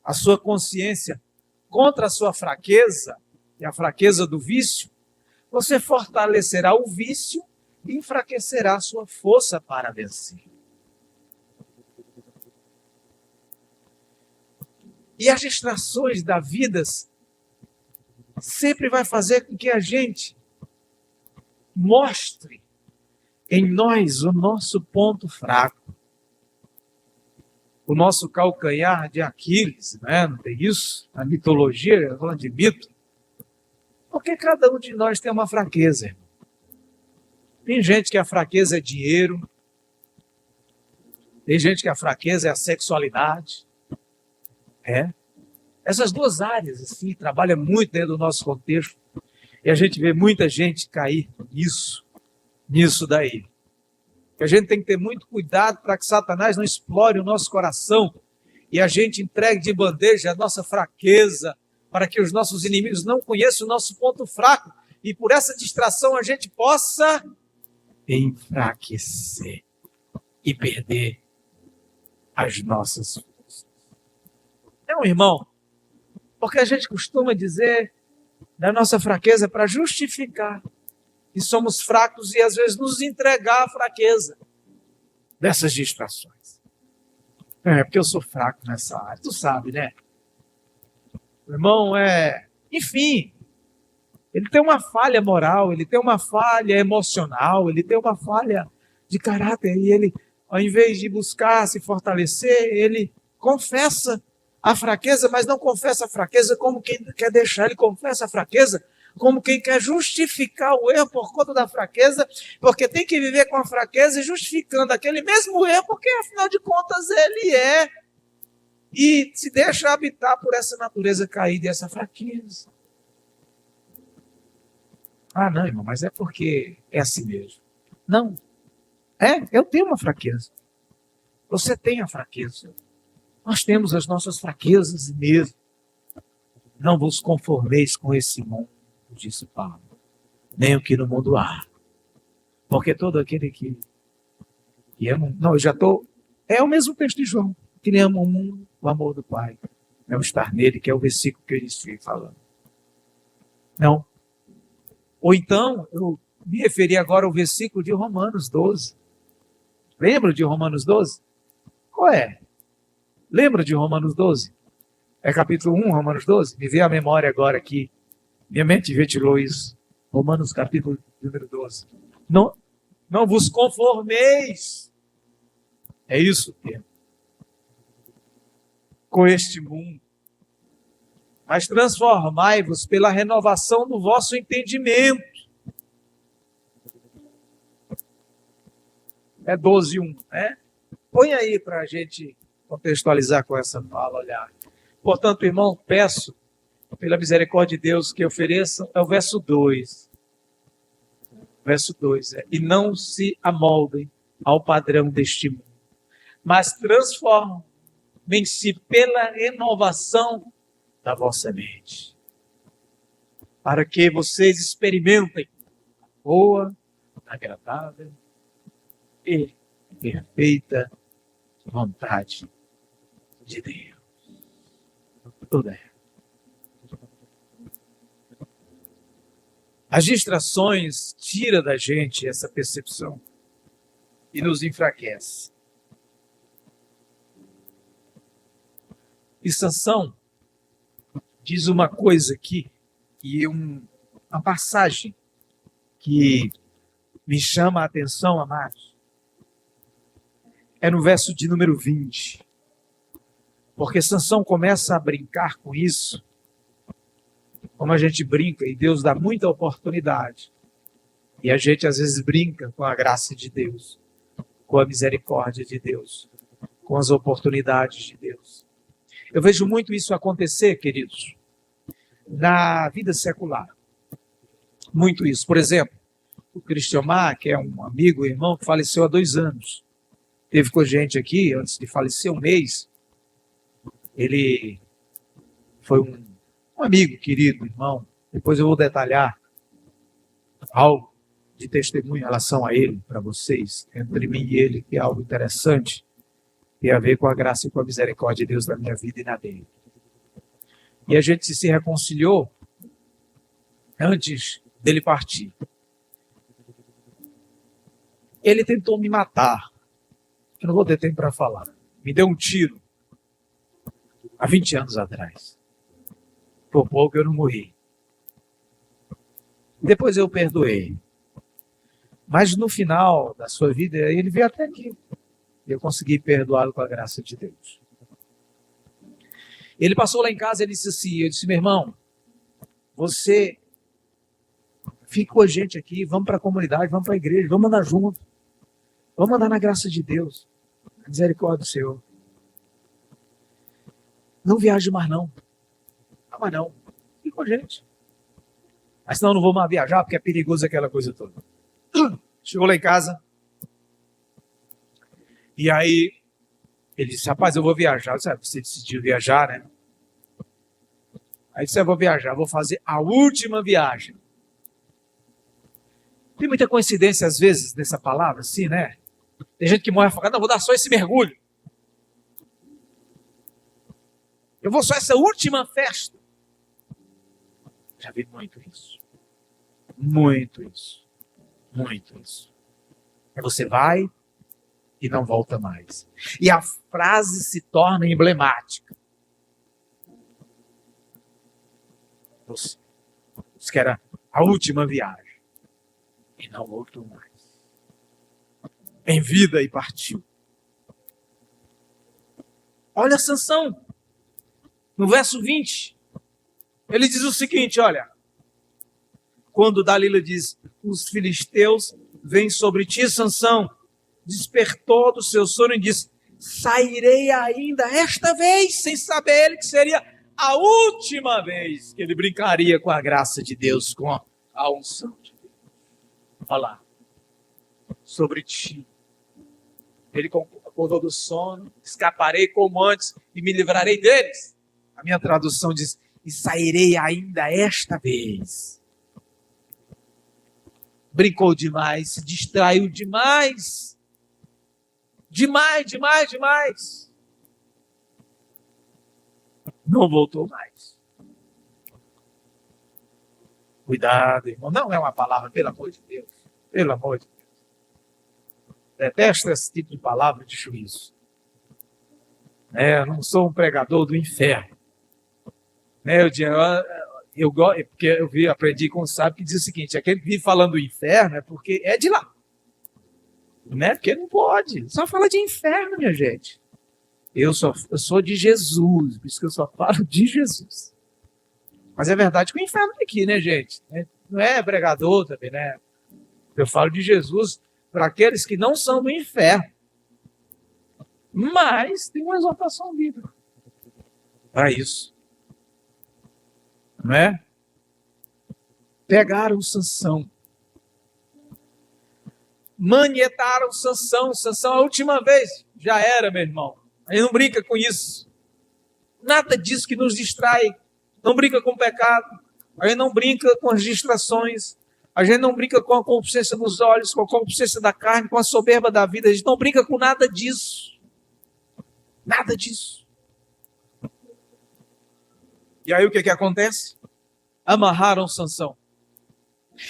a sua consciência contra a sua fraqueza, e a fraqueza do vício, você fortalecerá o vício e enfraquecerá a sua força para vencer. E as distrações da vida sempre vai fazer com que a gente mostre em nós o nosso ponto fraco, o nosso calcanhar de Aquiles, né? Não tem isso? Na mitologia, falando de mito. Porque cada um de nós tem uma fraqueza, irmão. Tem gente que a fraqueza é dinheiro, tem gente que a fraqueza é a sexualidade. Essas 2 áreas, assim, trabalham muito dentro do nosso contexto. E a gente vê muita gente cair nisso daí. Que a gente tem que ter muito cuidado para que Satanás não explore o nosso coração e a gente entregue de bandeja a nossa fraqueza, para que os nossos inimigos não conheçam o nosso ponto fraco e por essa distração a gente possa enfraquecer e perder as nossas forças. Não, irmão, porque a gente costuma dizer da nossa fraqueza para justificar que somos fracos e às vezes nos entregar à fraqueza dessas distrações. Porque eu sou fraco nessa área, tu sabe, né? O irmão enfim, ele tem uma falha moral, ele tem uma falha emocional, ele tem uma falha de caráter e ele ao invés de buscar se fortalecer, ele confessa a fraqueza, mas não confessa a fraqueza como quem quer deixar, ele confessa a fraqueza como quem quer justificar o erro por conta da fraqueza, porque tem que viver com a fraqueza e justificando aquele mesmo erro, porque afinal de contas ele é, e se deixa habitar por essa natureza caída e essa fraqueza. Ah, não, irmão, mas é porque é assim mesmo. Não. Eu tenho uma fraqueza. Você tem a fraqueza. Nós temos as nossas fraquezas mesmo. Não vos conformeis com esse mundo, disse Paulo, nem o que no mundo há. Porque todo aquele que ama... Não, eu já estou... É o mesmo texto de João. Que ele ama o mundo, o amor do Pai. É o estar nele, que é o versículo que eu iniciei falando. Não. Ou então, eu me referi agora ao versículo de Romanos 12. Lembra de Romanos 12? Qual é? Lembra de Romanos 12? É capítulo 1, Romanos 12? Me veio à memória agora aqui. Minha mente ventilou isso. Romanos capítulo número 12. Não vos conformeis. É isso o termo. Com este mundo. Mas transformai-vos pela renovação do vosso entendimento. É 12:1, né? Põe aí para a gente contextualizar com essa fala, olhar. Portanto, irmão, peço, pela misericórdia de Deus, que ofereçam, é o verso 2. Verso 2, e não se amoldem ao padrão deste mundo, mas transformem-se pela renovação da vossa mente, para que vocês experimentem a boa, agradável e perfeita vontade de Deus. Tudo é. As distrações tiram da gente essa percepção e nos enfraquece. E Sansão diz uma coisa aqui, e uma passagem que me chama a atenção, amados. É no verso de número 20. Porque Sansão começa a brincar com isso, como a gente brinca, e Deus dá muita oportunidade. E a gente às vezes brinca com a graça de Deus, com a misericórdia de Deus, com as oportunidades de Deus. Eu vejo muito isso acontecer, queridos, na vida secular. Muito isso. Por exemplo, o Cristiomar, que é um amigo, irmão, que faleceu há 2 anos. Teve com a gente aqui, antes de falecer, 1 mês. Ele foi um amigo querido, irmão. Depois eu vou detalhar algo de testemunho em relação a ele, para vocês, entre mim e ele, que é algo interessante, tem a ver com a graça e com a misericórdia de Deus na minha vida e na dele. E a gente se reconciliou antes dele partir. Ele tentou me matar. Eu não vou ter tempo para falar. Me deu um tiro há 20 anos atrás. Por pouco eu não morri. Depois eu perdoei. Mas no final da sua vida, ele veio até aqui. Eu consegui perdoá-lo com a graça de Deus. Ele passou lá em casa e ele disse assim, eu disse, meu irmão, você fica com a gente aqui, vamos para a comunidade, vamos para a igreja, vamos andar junto. Vamos andar na graça de Deus. A misericórdia do Senhor. Não viaje mais não. Não, mas não. Fica com a gente. Mas senão eu não vou mais viajar, porque é perigoso aquela coisa toda. Chegou lá em casa. E aí, ele disse, rapaz, eu vou viajar. Eu disse, você decidiu viajar, né? Aí disse, eu vou viajar, vou fazer a última viagem. Tem muita coincidência, às vezes, nessa palavra, assim, né? Tem gente que morre afogada, não, vou dar só esse mergulho. Eu vou só essa última festa. Já vi muito isso. Muito isso. Muito isso. Aí você vai e não volta mais. E a frase se torna emblemática. Você disse que era a última viagem. E não voltou mais. Em vida e partiu. Olha Sansão, no verso 20, ele diz o seguinte, olha, quando Dalila diz, os filisteus vêm sobre ti, Sansão despertou do seu sono e disse, sairei ainda esta vez, sem saber ele que seria a última vez que ele brincaria com a graça de Deus, com a unção de Deus. Olha lá, sobre ti. Ele acordou do sono, escaparei como antes e me livrarei deles. A minha tradução diz, e sairei ainda esta vez. Brincou demais, se distraiu demais. Demais. Não voltou mais. Cuidado, irmão. Não é uma palavra, pelo amor de Deus. Pelo amor de Deus. Detesto esse tipo de palavra de juízo. Eu não sou um pregador do inferno. Aprendi com o sábio que diz o seguinte, aquele que vive falando do inferno é porque é de lá. Porque não pode. Só fala de inferno, minha gente. Eu sou de Jesus, por isso que eu só falo de Jesus. Mas é verdade que o inferno é aqui, né, gente? Não é pregador também, né? Eu falo de Jesus para aqueles que não são do inferno. Mas tem uma exortação bíblica para isso. Não é? Pegaram Sansão. Manietaram Sansão. Sansão, a última vez, já era, meu irmão. A gente não brinca com isso. Nada disso que nos distrai. Não brinca com o pecado. A gente não brinca com as distrações. A gente não brinca com a concupiscência dos olhos, com a concupiscência da carne, com a soberba da vida. A gente não brinca com nada disso. Nada disso. E aí o que acontece? Amarraram Sansão.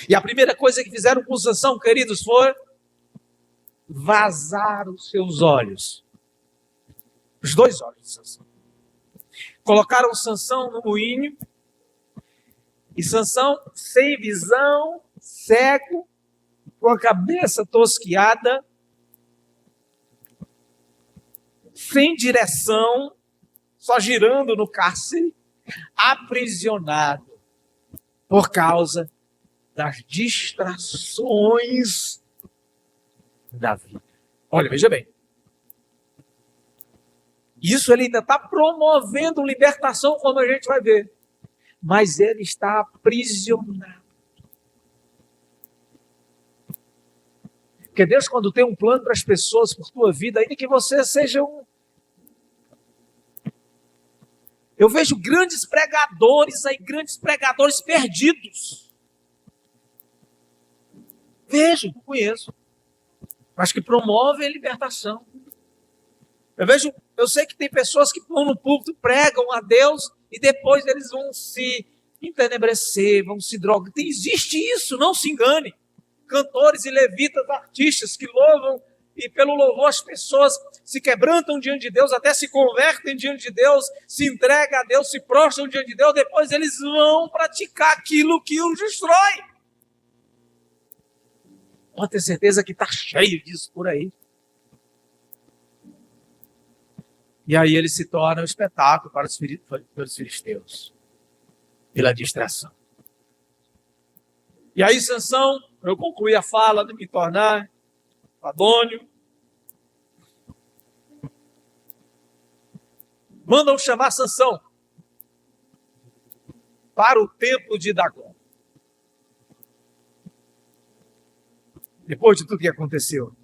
E a primeira coisa que fizeram com Sansão, queridos, foi vazar os seus olhos. Os dois olhos de Sansão. Colocaram Sansão no moinho. E Sansão, sem visão, cego, com a cabeça tosquiada, sem direção, só girando no cárcere, aprisionado por causa das distrações da vida. Olha, veja bem. Isso ele ainda está promovendo libertação, como a gente vai ver. Mas ele está aprisionado. Porque Deus, quando tem um plano para as pessoas, por tua vida, ainda que você seja um... Eu vejo grandes pregadores aí, grandes pregadores perdidos. Vejo, conheço. Mas que promovem a libertação. Eu sei que tem pessoas que vão no púlpito, pregam a Deus e depois eles vão se entenebrecer, vão se drogar. Existe isso, não se engane. Cantores e levitas, artistas que louvam e pelo louvor as pessoas se quebrantam diante de Deus, até se convertem diante de Deus, se entregam a Deus, se prostram diante de Deus, depois eles vão praticar aquilo que os destrói. Pode ter certeza que está cheio disso por aí. E aí ele se torna um espetáculo para os filisteus, pela distração. E aí Sansão, eu concluí a fala de me tornar Adônio. Mandam chamar Sansão para o templo de Dagom. Depois de tudo que aconteceu.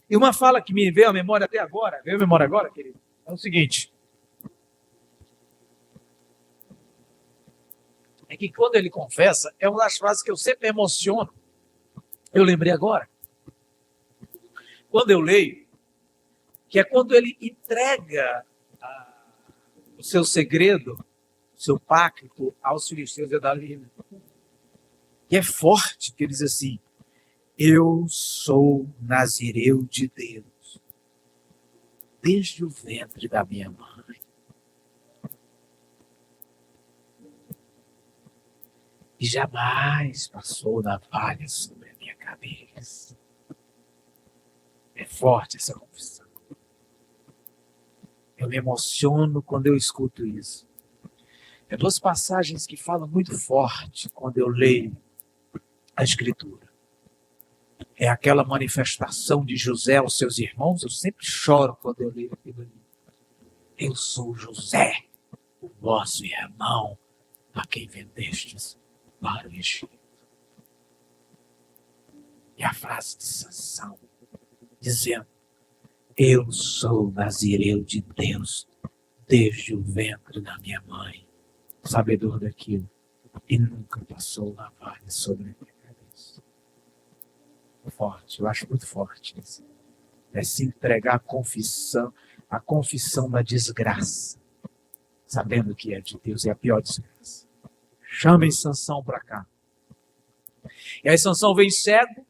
E uma fala que me veio à memória até agora, querido, é o seguinte. É que quando ele confessa, é uma das frases que eu sempre me emociono. Eu lembrei agora. Quando eu leio, que é quando ele entrega o seu segredo, o seu pacto aos filisteus e a Dalila. E é forte, que ele diz assim, eu sou nazireu de Deus, desde o ventre da minha mãe. E jamais passou navalha sobre a minha cabeça. É forte essa confissão. Eu me emociono quando eu escuto isso. É duas passagens que falam muito forte quando eu leio a Escritura. É aquela manifestação de José aos seus irmãos. Eu sempre choro quando eu leio aquilo ali. Eu sou José, o vosso irmão, a quem vendestes para o Egito. E a frase de Sansão, dizendo: eu sou nazireu de Deus desde o ventre da minha mãe, sabedor daquilo, e nunca passou navalha sobre a minha cabeça. Forte, eu acho muito forte isso. É se entregar a confissão da desgraça, sabendo que é de Deus, é a pior desgraça. Chamem Sansão para cá. E aí Sansão vem cego,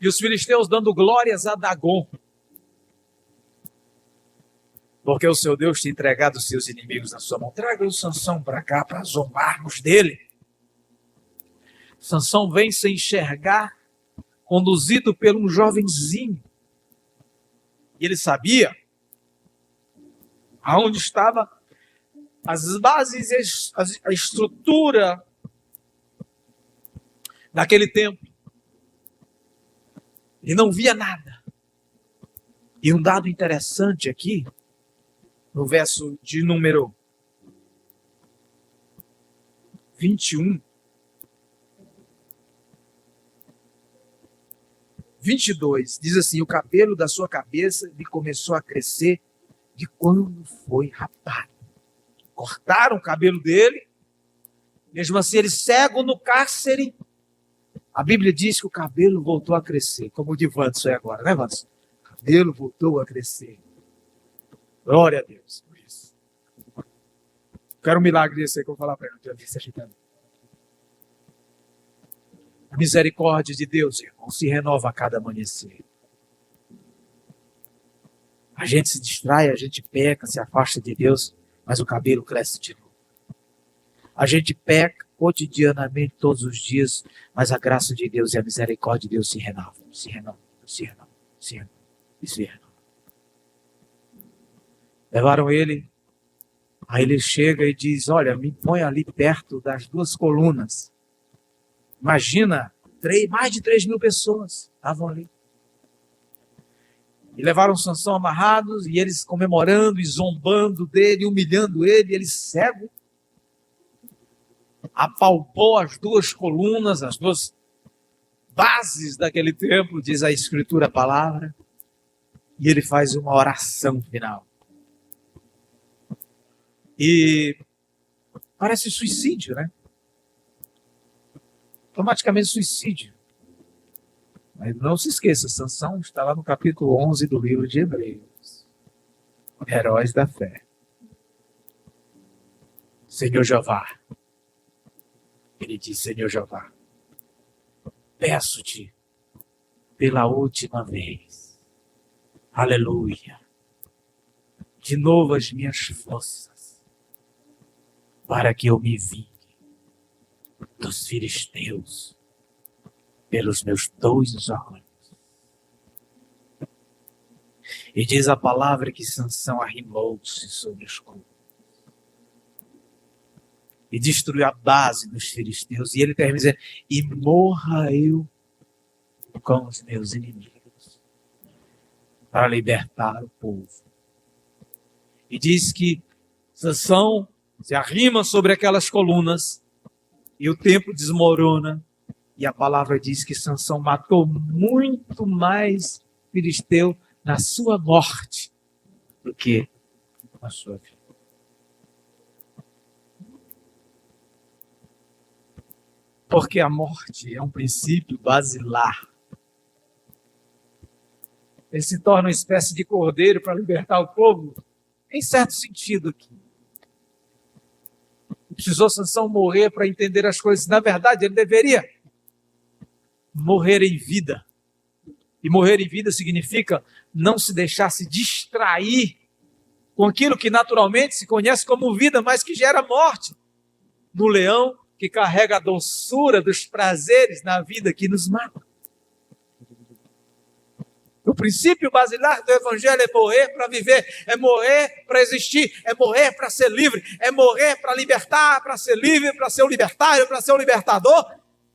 e os filisteus dando glórias a Dagon, porque o seu Deus tinha entregado os seus inimigos na sua mão. Traga o Sansão para cá para zombarmos dele. Sansão vem sem enxergar, conduzido por um jovenzinho. E ele sabia aonde estava as bases, a estrutura daquele templo. E não via nada. E um dado interessante aqui, no verso de número 21, 22, diz assim: o cabelo da sua cabeça lhe começou a crescer de quando foi rapado. Cortaram o cabelo dele, mesmo assim ele cego no cárcere. A Bíblia diz que o cabelo voltou a crescer, como o de Vanson é agora, né, Vanson? O cabelo voltou a crescer. Glória a Deus por isso. Quero um milagre desse aí que eu vou falar para ele. A misericórdia de Deus, irmão, se renova a cada amanhecer. A gente se distrai, a gente peca, se afasta de Deus, mas o cabelo cresce de novo. A gente peca cotidianamente, todos os dias, mas a graça de Deus e a misericórdia de Deus se renovam, se renovam, se renovam, se renovam, se renovam. Levaram ele, aí ele chega e diz: olha, me põe ali perto das duas colunas. Imagina, mais de 3.000 pessoas estavam ali. E levaram Sansão amarrados, e eles comemorando e zombando dele, humilhando ele, ele cego. Apalpou as duas colunas, as duas bases daquele templo, diz a Escritura, a palavra, e ele faz uma oração final. E parece suicídio, né? Automaticamente suicídio. Mas não se esqueça, Sansão está lá no capítulo 11 do livro de Hebreus. Heróis da fé. Senhor Jeová. Ele diz: Senhor Jeová, peço-te pela última vez, aleluia, de novo as minhas forças, para que eu me vingue dos filisteus pelos meus 2 olhos. E diz a palavra que Sansão arrimou-se sobre os colunas e destruiu a base dos filisteus. E ele termina dizendo: e morra eu com os meus inimigos, para libertar o povo. E diz que Sansão se arrima sobre aquelas colunas e o templo desmorona. E a palavra diz que Sansão matou muito mais filisteu na sua morte do que na sua vida. Porque a morte é um princípio basilar. Ele se torna uma espécie de cordeiro para libertar o povo, em certo sentido aqui. Precisou Sansão morrer para entender as coisas. Na verdade, ele deveria morrer em vida. E morrer em vida significa não se deixar se distrair com aquilo que naturalmente se conhece como vida, mas que gera morte. No leão que carrega a doçura dos prazeres na vida que nos mata. O princípio basilar do Evangelho é morrer para viver, é morrer para existir, é morrer para ser livre, é morrer para libertar, para ser livre, para ser o libertário, para ser o libertador,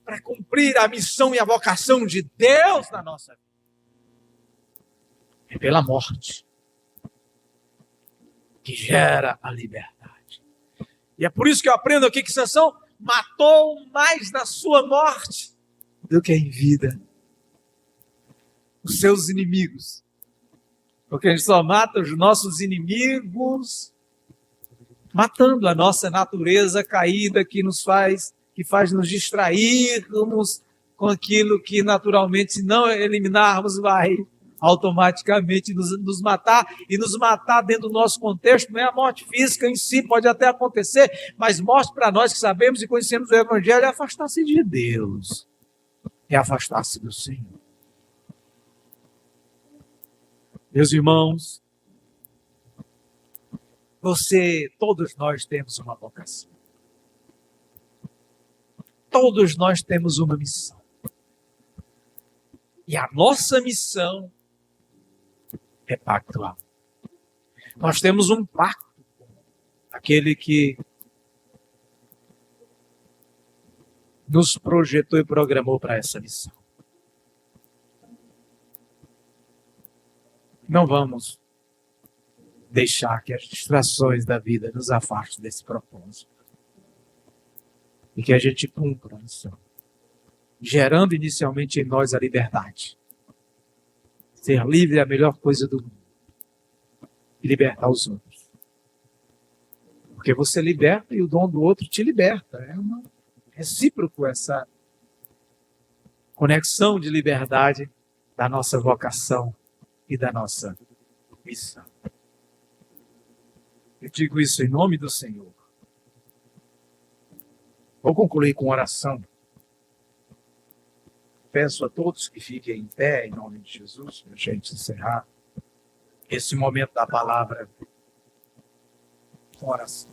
para cumprir a missão e a vocação de Deus na nossa vida. É pela morte que gera a liberdade. E é por isso que eu aprendo aqui que Sansão matou mais na sua morte do que em vida os seus inimigos. Porque a gente só mata os nossos inimigos matando a nossa natureza caída que faz nos distrairmos com aquilo que naturalmente, se não eliminarmos, vai automaticamente nos matar, e nos matar dentro do nosso contexto. Não é a morte física em si, pode até acontecer, mas morte para nós que sabemos e conhecemos o Evangelho é afastar-se de Deus, é afastar-se do Senhor. Meus irmãos, todos nós temos uma vocação. Todos nós temos uma missão. E a nossa missão é pactual. Nós temos um pacto com aquele que nos projetou e programou para essa missão. Não vamos deixar que as distrações da vida nos afastem desse propósito. E que a gente cumpra a missão, gerando inicialmente em nós a liberdade. Ser livre é a melhor coisa do mundo. E libertar os outros. Porque você liberta e o dom do outro te liberta. É recíproco essa conexão de liberdade da nossa vocação e da nossa missão. Eu digo isso em nome do Senhor. Vou concluir com oração. Peço a todos que fiquem em pé, em nome de Jesus, para a gente encerrar esse momento da palavra com oração.